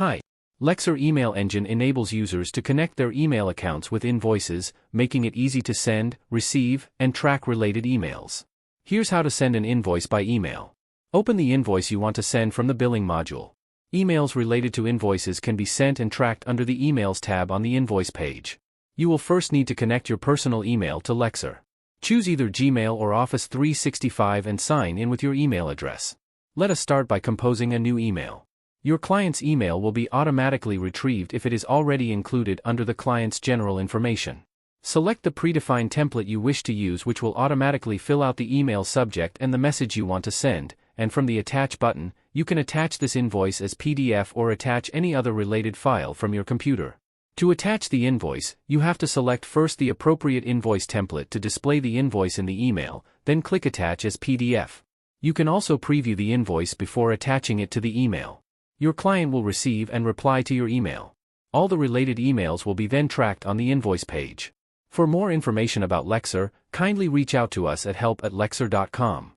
Hi. LEXZUR email engine enables users to connect their email accounts with Invoices, making it easy to send, receive, and track related emails. Here's how to send an invoice by email. Open the invoice you want to send from the billing module. Emails related to invoices can be sent and tracked under the Emails tab on the invoice page. You will first need to connect your personal email to LEXZUR. Choose either Gmail or Office 365 and sign in with your email address. Let us start by composing a new email. Your client's email will be automatically retrieved if it is already included under the client's general information. Select the predefined template you wish to use, which will automatically fill out the email subject and the message you want to send, and from the Attach button, you can attach this invoice as PDF or attach any other related file from your computer. To attach the invoice, you have to select first the appropriate invoice template to display the invoice in the email, then click Attach as PDF. You can also preview the invoice before attaching it to the email. Your client will receive and reply to your email. All the related emails will be then tracked on the invoice page. For more information about LEXZUR, kindly reach out to us at help@lexzur.com.